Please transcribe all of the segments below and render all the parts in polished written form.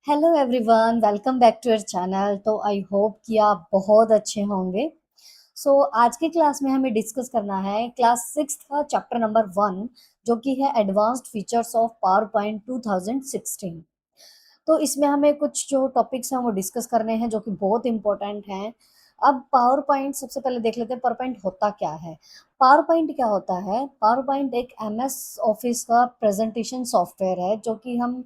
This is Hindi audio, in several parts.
Hello everyone, welcome back to your channel. तो आई होप कि आप बहुत अच्छे होंगे। आज की क्लास में हमें डिस्कस करना है क्लास सिक्स का चैप्टर नंबर 1, जो कि है advanced features of power point 2016। तो इसमें हमें कुछ जो टॉपिक्स हैं वो डिस्कस करने हैं, जो कि बहुत इंपॉर्टेंट हैं। अब पावर पॉइंट सबसे पहले देख लेते हैं, पावर पॉइंट होता क्या है। पावर पॉइंट क्या होता है? पावर पॉइंट एक एमएस ऑफिस का प्रेजेंटेशन सॉफ्टवेयर है, जो कि हम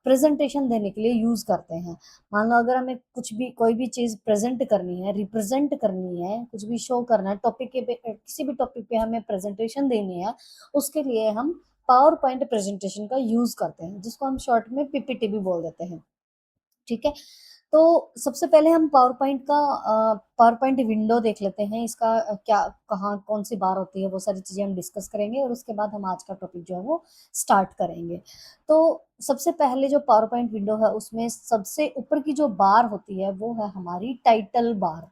प्रेजेंटेशन देने के लिए यूज करते हैं। मान लो अगर हमें कुछ भी कोई भी चीज प्रेजेंट करनी है, रिप्रेजेंट करनी है, कुछ भी शो करना है, टॉपिक के पे किसी भी टॉपिक पे हमें प्रेजेंटेशन देनी है, उसके लिए हम पावर पॉइंट प्रेजेंटेशन का यूज करते हैं, जिसको हम शॉर्ट में पीपीटी भी बोल देते हैं। ठीक है। तो सबसे पहले हम पावर पॉइंट विंडो देख लेते हैं। इसका क्या, कहाँ, कौन सी बार होती है, वो सारी चीजें हम डिस्कस करेंगे और उसके बाद हम आज का टॉपिक जो है वो स्टार्ट करेंगे। तो सबसे पहले जो पावर पॉइंट विंडो है, उसमें सबसे ऊपर की जो बार होती है वो है हमारी टाइटल बार,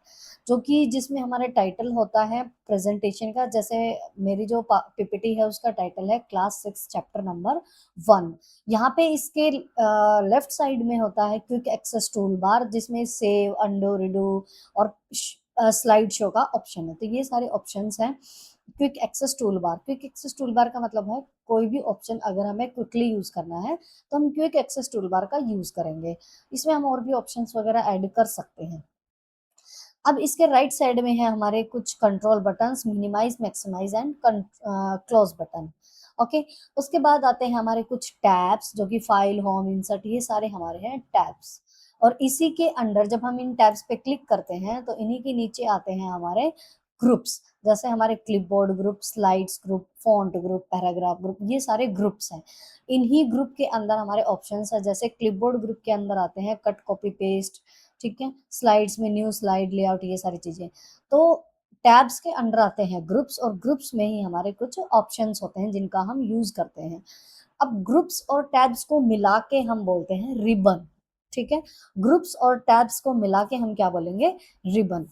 जो कि जिसमें हमारे टाइटल होता है प्रेजेंटेशन का। जैसे मेरी जो पीपीटी है उसका टाइटल है क्लास सिक्स चैप्टर नंबर 1। यहाँ पे इसके लेफ्ट साइड में होता है क्विक एक्सेस टूल बार, जिसमें सेव, अंडो, रिडू और स्लाइड शो का ऑप्शन है। तो ये सारे ऑप्शंस हैं quick access tool bar. Quick access tool bar का मतलब है कोई भी ऑप्शन अगर हमें क्विकली यूज करना है तो हम क्विक एक्सेस टूल बार का यूज करेंगे। इसमें हम और भी ऑप्शंस वगैरह ऐड कर सकते हैं। अब इसके राइट साइड में है हमारे कुछ control buttons, minimise, maximise and close button. Okay. उसके बाद आते हैं हमारे कुछ टैब्स, जो कि फाइल, होम, इंसर्ट, ये सारे हमारे हैं टैब्स। और इसी के अंडर जब हम इन टैब्स पे क्लिक करते हैं तो इन्हीं के नीचे आते हैं हमारे ग्रुप्स। जैसे हमारे clipboard group, slides group, font group, paragraph group, ये सारे ग्रुप्स हैं। इन्हीं ग्रुप के अंदर हमारे ऑप्शंस है। जैसे क्लिपबोर्ड ग्रुप के अंदर आते हैं कट, कॉपी, पेस्ट। ठीक है। स्लाइड्स में न्यू स्लाइड, लेआउट, ये सारी चीजें। तो टैब्स के अंडर आते हैं ग्रुप्स, और ग्रुप्स में ही हमारे कुछ ऑप्शंस होते हैं जिनका हम यूज करते हैं। अब ग्रुप्स और टैब्स को मिला के हम बोलते हैं रिबन। ठीक है। ग्रुप्स और टैब्स को मिला के हम क्या बोलेंगे? रिबन।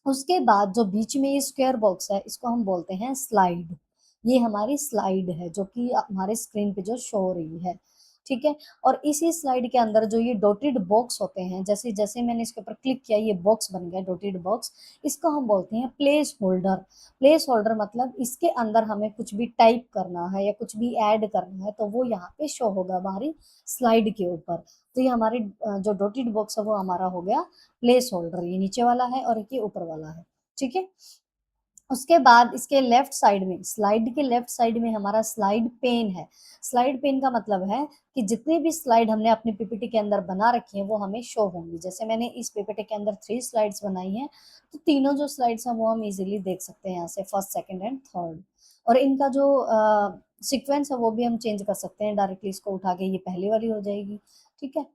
उसके बाद जो बीच में ये स्क्वायर बॉक्स है, इसको हम बोलते हैं स्लाइड। ये हमारी स्लाइड है, जो कि हमारे स्क्रीन पे जो शो हो रही है। ठीक है। और इसी स्लाइड के अंदर जो ये डॉटेड बॉक्स होते हैं, जैसे जैसे मैंने इसके ऊपर क्लिक किया, ये बॉक्स बन गया डॉटेड बॉक्स। इसको हम बोलते हैं प्लेस होल्डर। प्लेस होल्डर मतलब इसके अंदर हमें कुछ भी टाइप करना है या कुछ भी ऐड करना है तो वो यहाँ पे शो होगा हमारी स्लाइड के ऊपर। तो ये हमारी जो डॉटेड बॉक्स है वो हमारा हो गया प्लेस होल्डर। ये नीचे वाला है और ये ऊपर वाला है। ठीक है। उसके बाद इसके लेफ्ट साइड में, स्लाइड के लेफ्ट साइड में हमारा स्लाइड पेन है। स्लाइड पेन का मतलब है कि जितनी भी स्लाइड हमने अपनी पीपीटी के अंदर बना रखी है वो हमें शो होंगी। जैसे मैंने इस पीपीटी के अंदर 3 स्लाइड्स बनाई हैं, तो तीनों जो स्लाइड्स हैं वो हम इजीली देख सकते हैं यहाँ से, फर्स्ट, सेकंड एंड थर्ड। और इनका जो सीक्वेंस है वो भी हम चेंज कर सकते हैं डायरेक्टली। इसको उठा के ये पहली वाली हो जाएगी। ठीक है।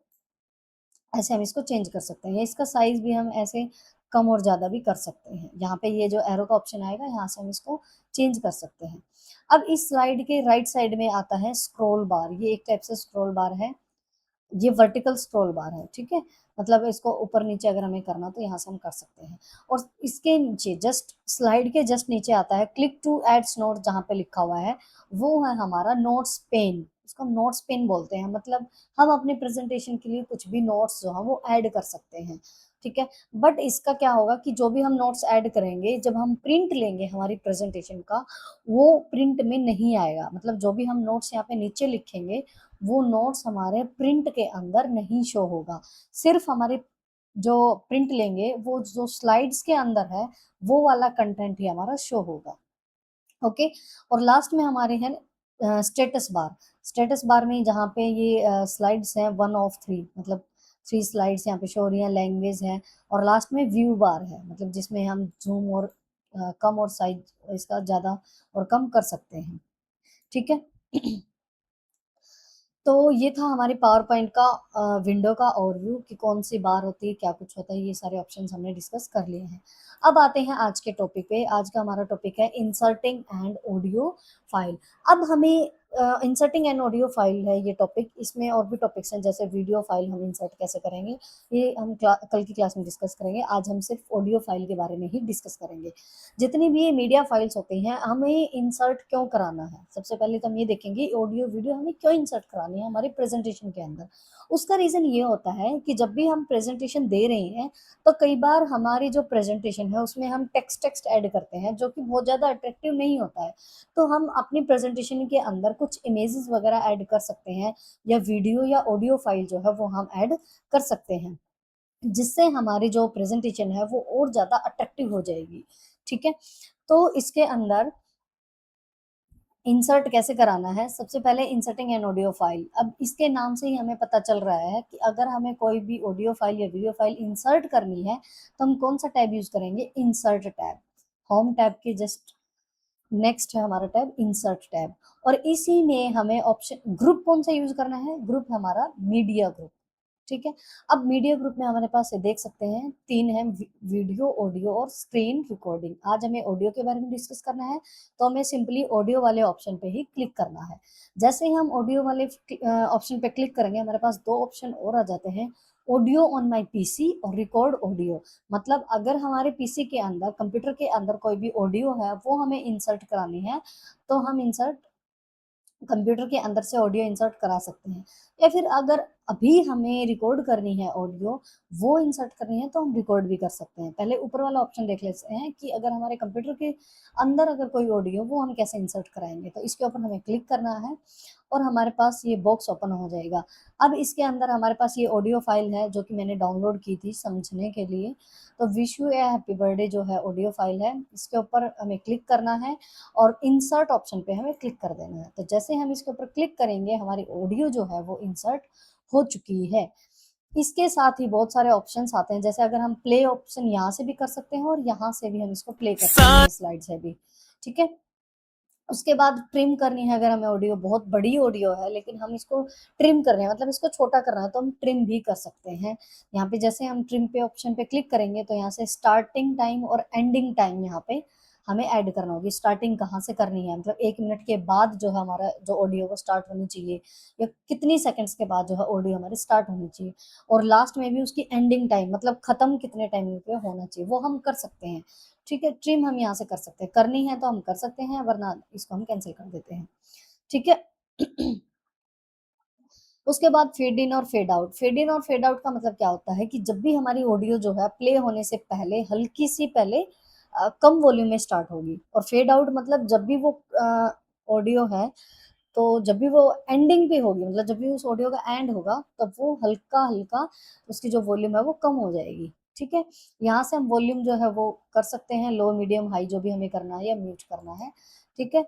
ऐसे हम इसको चेंज कर सकते हैं, या इसका साइज भी हम ऐसे कम और ज्यादा भी कर सकते हैं। यहाँ पे ये जो एरो का ऑप्शन आएगा, यहाँ से हम इसको चेंज कर सकते हैं। अब इस स्लाइड के राइट साइड में आता है स्क्रॉल बार। ये एक टाइप से स्क्रॉल बार है। ये वर्टिकल स्क्रॉल बार है। ठीक है। मतलब इसको ऊपर नीचे अगर हमें करना तो यहाँ से हम कर सकते हैं। और इसके नीचे जस्ट स्लाइड के जस्ट नीचे आता है क्लिक टू एड्स नोट, जहाँ पे लिखा हुआ है वो है हमारा नोट्स पेन। इसको हम नोट्स पेन बोलते हैं। मतलब हम अपने प्रेजेंटेशन के लिए कुछ भी नोट्स जो है वो ऐड कर सकते हैं। ठीक है। बट इसका क्या होगा कि जो भी हम नोट्स ऐड करेंगे, जब हम प्रिंट लेंगे हमारी प्रेजेंटेशन का, वो प्रिंट में नहीं आएगा। मतलब जो भी हम नोट्स यहाँ पे नीचे लिखेंगे वो नोट्स हमारे प्रिंट के अंदर नहीं शो होगा। सिर्फ हमारे जो प्रिंट लेंगे वो जो स्लाइड्स के अंदर है वो वाला कंटेंट ही हमारा शो होगा। ओके। और लास्ट में हमारे हैं स्टेटस बार। स्टेटस बार में जहाँ पे ये स्लाइड्स हैं 1 of 3, मतलब 3 स्लाइड्स यहाँ पे शो हो रही हैं, लैंग्वेज है। और लास्ट में व्यू बार है, मतलब जिसमें हम जूम और कम और साइज इसका ज्यादा और कम कर सकते हैं। ठीक है। तो ये था हमारी पावर पॉइंट का विंडो का ओवरव्यू, कि कौन सी बार होती है, क्या कुछ होता है, ये सारे ऑप्शंस हमने डिस्कस कर लिए हैं। अब आते हैं आज के टॉपिक पे। आज का हमारा टॉपिक है इंसर्टिंग एंड ऑडियो फाइल। अब हमें इंसर्टिंग एन ऑडियो फाइल है ये टॉपिक। इसमें और भी टॉपिक्स हैं, जैसे वीडियो फाइल हम इंसर्ट कैसे करेंगे, ये हम कल की क्लास में डिस्कस करेंगे। आज हम सिर्फ ऑडियो फाइल के बारे में ही डिस्कस करेंगे। जितनी भी ये मीडिया फाइल्स होती हैं, हमें इंसर्ट क्यों कराना है, सबसे पहले तो हम ये देखेंगे ऑडियो वीडियो हमें क्यों इंसर्ट करानी है हमारी प्रेजेंटेशन के अंदर। उसका रीज़न ये होता है कि जब भी हम प्रेजेंटेशन दे रहे हैं, तो कई बार हमारी जो प्रेजेंटेशन है उसमें हम टेक्स्ट टेक्स्ट ऐड करते हैं, जो कि बहुत ज़्यादा अट्रैक्टिव नहीं होता है। तो हम अपनी प्रेजेंटेशन के अंदर कुछ इमेजेस वगैरह ऐड कर सकते हैं, या वीडियो या ऑडियो फाइल जो है वो हम ऐड कर सकते हैं, जिससे हमारी जो प्रेजेंटेशन है वो और ज़्यादा अट्रैक्टिव हो जाएगी। ठीक है, तो इसके अंदर इंसर्ट कैसे कराना है, सबसे पहले इंसर्टिंग एन ऑडियो फाइल। अब इसके नाम से ही हमें पता चल रहा है कि अगर हमें कोई भी ऑडियो फाइल या वीडियो फाइल इंसर्ट करनी है, तो हम कौन सा टैब यूज करेंगे, इंसर्ट टैब। होम टैब के जस्ट नेक्स्ट है हमारा टैब इंसर्ट टैब। और इसी में हमें ऑप्शन ग्रुप कौन सा यूज करना है, ग्रुप हमारा मीडिया ग्रुप। ठीक है, अब मीडिया ग्रुप में हमारे पास ये देख सकते हैं तीन है, वीडियो, ऑडियो और स्क्रीन रिकॉर्डिंग। आज हमें ऑडियो के बारे में डिस्कस करना है, तो हमें सिंपली ऑडियो वाले ऑप्शन पे ही क्लिक करना है। जैसे ही हम ऑडियो वाले ऑप्शन पे क्लिक करेंगे, हमारे पास दो ऑप्शन और आ जाते हैं, ऑडियो ऑन माई पीसी और रिकॉर्ड ऑडियो। मतलब अगर हमारे पीसी के अंदर, कंप्यूटर के अंदर कोई भी ऑडियो है वो हमें इंसर्ट करानी है, तो हम इंसर्ट कंप्यूटर के अंदर से ऑडियो इंसर्ट करा सकते हैं। या फिर अगर अभी हमें रिकॉर्ड करनी है ऑडियो, वो इंसर्ट करनी है, तो हम रिकॉर्ड भी कर सकते हैं। पहले ऊपर वाला ऑप्शन देख लेते हैं कि अगर हमारे कंप्यूटर के अंदर अगर कोई ऑडियो, वो हम कैसे इंसर्ट कराएंगे। तो इसके ऊपर हमें क्लिक करना है और हमारे पास ये बॉक्स ओपन हो जाएगा। अब इसके अंदर हमारे पास ये ऑडियो फाइल है जो कि मैंने डाउनलोड की थी समझने के लिए। तो wish U A happy birthday जो है ऑडियो फाइल है, इसके ऊपर हमें क्लिक करना है और इंसर्ट ऑप्शन पे हमें क्लिक कर देना है। तो जैसे हम इसके ऊपर क्लिक करेंगे, हमारी ऑडियो जो है वो इंसर्ट हो चुकी है। इसके साथ ही बहुत सारे ऑप्शंस आते हैं, जैसे अगर हम प्ले ऑप्शन यहाँ से भी कर सकते हैं और यहाँ से भी हम इसको प्ले कर सकते हैं, स्लाइड से भी। ठीक है, उसके बाद ट्रिम करनी है, अगर हमें ऑडियो बहुत बड़ी ऑडियो है लेकिन हम इसको ट्रिम कर रहे हैं, मतलब इसको छोटा करना है, तो हम ट्रिम भी कर सकते हैं। यहाँ पे जैसे हम ट्रिम पे ऑप्शन पे क्लिक करेंगे, तो यहाँ से स्टार्टिंग टाइम और एंडिंग टाइम यहाँ पे हमें ऐड करना होगी। स्टार्टिंग कहाँ से करनी है, मतलब 1 मिनट के बाद जो है हमारा जो ऑडियो वो स्टार्ट होनी चाहिए, या कितनी सेकंड्स के बाद जो है ऑडियो हमारी स्टार्ट होनी चाहिए। और लास्ट में भी उसकी एंडिंग टाइम, मतलब खत्म कितने टाइम पे होना चाहिए, वो हम कर सकते हैं। ठीक है, ट्रिम हम यहाँ से कर सकते हैं, करनी है तो हम कर सकते हैं, वरना इसको हम कैंसिल कर देते हैं। ठीक है। उसके बाद फेड इन और फेड आउट। फेड इन और फेड आउट का मतलब क्या होता है कि जब भी हमारी ऑडियो जो है प्ले होने से पहले हल्की सी पहले कम वॉल्यूम में स्टार्ट होगी, और फेड आउट मतलब जब भी वो ऑडियो है, तो जब भी वो एंडिंग पे होगी, मतलब जब भी उस ऑडियो का एंड होगा, तब वो हल्का हल्का उसकी जो वॉल्यूम है वो कम हो जाएगी। ठीक है, यहाँ से हम वॉल्यूम जो है वो कर सकते हैं, लो मीडियम हाई जो भी हमें करना है, या म्यूट करना है। ठीक है,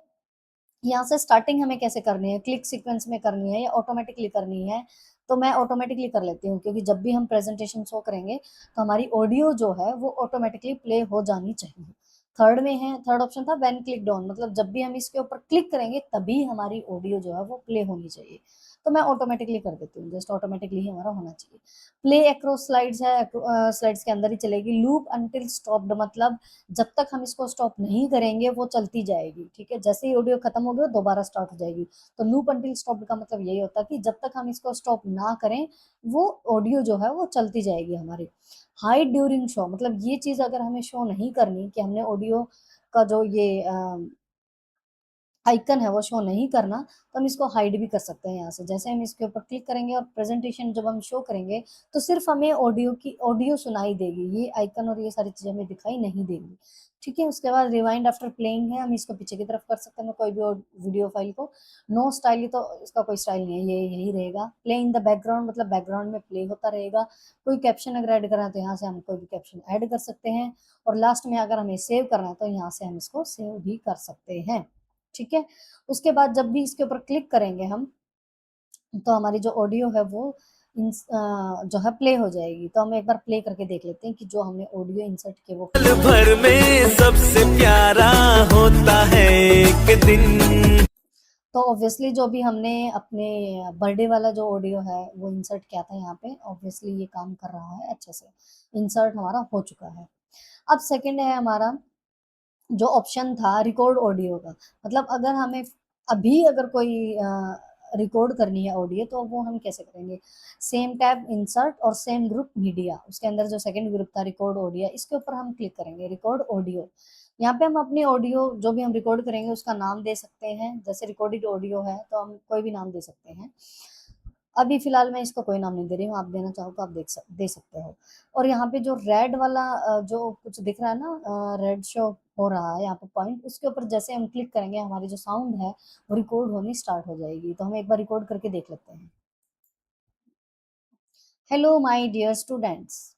यहाँ से स्टार्टिंग हमें कैसे करनी है, क्लिक सीक्वेंस में करनी है या ऑटोमेटिकली करनी है। तो मैं ऑटोमेटिकली कर लेती हूँ, क्योंकि जब भी हम प्रेजेंटेशन शो करेंगे, तो हमारी ऑडियो जो है वो ऑटोमेटिकली प्ले हो जानी चाहिए। थर्ड में है, थर्ड ऑप्शन था व्हेन क्लिक डाउन, मतलब जब भी हम इसके ऊपर क्लिक करेंगे तभी हमारी ऑडियो जो है वो प्ले होनी चाहिए। तो मैं ऑटोमेटिकली कर देती हूँ, जस्ट ऑटोमेटिकली ही हमारा होना चाहिए। प्ले अक्रॉस स्लाइड्स है, स्लाइड्स के अंदर ही चलेगी। लूप अंटिल स्टॉप्ड, मतलब जब तक हम इसको स्टॉप नहीं करेंगे वो चलती जाएगी। ठीक है, जैसे ही ऑडियो खत्म हो गया दोबारा स्टार्ट हो जाएगी। तो लूप अंटिल स्टॉप्ड का मतलब यही होता है कि जब तक हम इसको स्टॉप ना करें, वो ऑडियो जो है वो चलती जाएगी हमारी। हाइड ड्यूरिंग शो, मतलब ये चीज अगर हमें शो नहीं करनी कि हमने ऑडियो का जो ये आइकन है वो शो नहीं करना, तो हम इसको हाइड भी कर सकते हैं यहाँ से। जैसे हम इसके ऊपर क्लिक करेंगे और प्रेजेंटेशन जब हम शो करेंगे, तो सिर्फ हमें ऑडियो सुनाई देगी, ये आइकन और ये सारी चीजें हमें दिखाई नहीं देंगी। ठीक है, उसके बाद रिवाइंड आफ्टर प्लेइंग है, हम इसको पीछे की तरफ कर सकते हैं कोई भी वीडियो फाइल को। नो स्टाइल, तो इसका कोई स्टाइल नहीं है, ये यही रहेगा। प्ले इन द बैकग्राउंड, मतलब बैकग्राउंड में प्ले होता रहेगा। कोई कैप्शन अगर ऐड करना है तो यहाँ से हम कोई भी कैप्शन ऐड कर सकते हैं। और लास्ट में अगर हमें सेव करना है, तो यहाँ से हम इसको सेव भी कर सकते हैं। ठीक है, उसके बाद जब भी इसके ऊपर क्लिक करेंगे हम, तो हमारी जो ऑडियो है वो जो है प्ले हो जाएगी। तो हम एक बार प्ले करके देख लेते हैं कि जो हमने ऑडियो इंसर्ट किए वो पल भर में सबसे प्यारा होता है एक दिन। तो ऑब्वियसली जो भी हमने अपने बर्थडे वाला जो ऑडियो है वो इंसर्ट किया था यहाँ पे, ऑब्वियसली ये काम कर रहा है अच्छे से, इंसर्ट हमारा हो चुका है। अब सेकंड है हमारा जो ऑप्शन था रिकॉर्ड ऑडियो का। मतलब अगर हमें अभी अगर कोई रिकॉर्ड करनी है ऑडियो तो वो हम कैसे करेंगे, सेम टैब इंसर्ट और सेम ग्रुप मीडिया, उसके अंदर जो सेकंड ग्रुप था रिकॉर्ड ऑडियो, इसके ऊपर हम क्लिक करेंगे रिकॉर्ड ऑडियो। यहाँ पे हम अपनी ऑडियो जो भी हम रिकॉर्ड करेंगे उसका नाम दे सकते हैं, जैसे रिकॉर्डेड ऑडियो है तो हम कोई भी नाम दे सकते हैं। अभी फिलहाल मैं इसको कोई नाम नहीं दे रही हूँ, आप देना चाहो तो आप दे सकते हो। और यहाँ पे जो रेड वाला जो कुछ दिख रहा है ना, रेड शो हो रहा है यहाँ पे पॉइंट, उसके ऊपर जैसे हम क्लिक करेंगे हमारी जो साउंड है वो रिकॉर्ड होनी स्टार्ट हो जाएगी। तो हम एक बार रिकॉर्ड करके देख लेते हैं। Hello my dear students.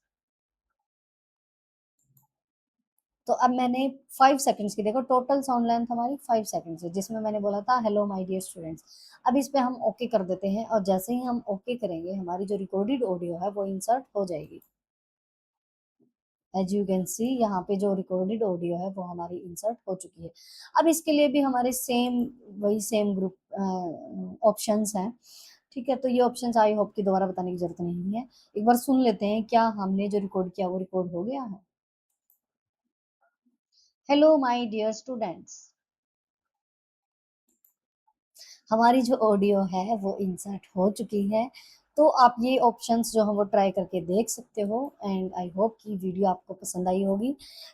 तो अब मैंने 5 सेकंड्स की, देखो टोटल साउंड लेंथ हमारी 5 सेकंड्स है जिसमें मैंने बोला था हेलो माय डियर स्टूडेंट्स। अब इस पे हम ओके कर देते हैं और जैसे ही हम ओके करेंगे हमारी जो रिकॉर्डेड ऑडियो है वो इंसर्ट हो जाएगी। एज यू कैन सी यहाँ पे जो रिकॉर्डेड ऑडियो है वो हमारी इंसर्ट हो चुकी है। अब इसके लिए भी हमारे सेम वही सेम ग्रुप ऑप्शंस हैं। ठीक है, तो ये ऑप्शंस आई होप कि दोबारा बताने की जरूरत नहीं है। एक बार सुन लेते हैं क्या हमने जो रिकॉर्ड किया वो रिकॉर्ड हो गया है। हेलो माय डियर स्टूडेंट्स, हमारी जो ऑडियो है वो इंसर्ट हो चुकी है। तो आप ये ऑप्शंस जो हैं वो ट्राई करके देख सकते हो एंड आई होप कि वीडियो आपको पसंद आई होगी।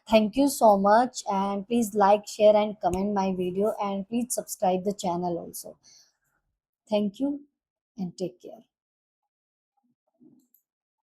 Thank you so much and please like share and comment my video and please subscribe the channel also. Thank you and take care.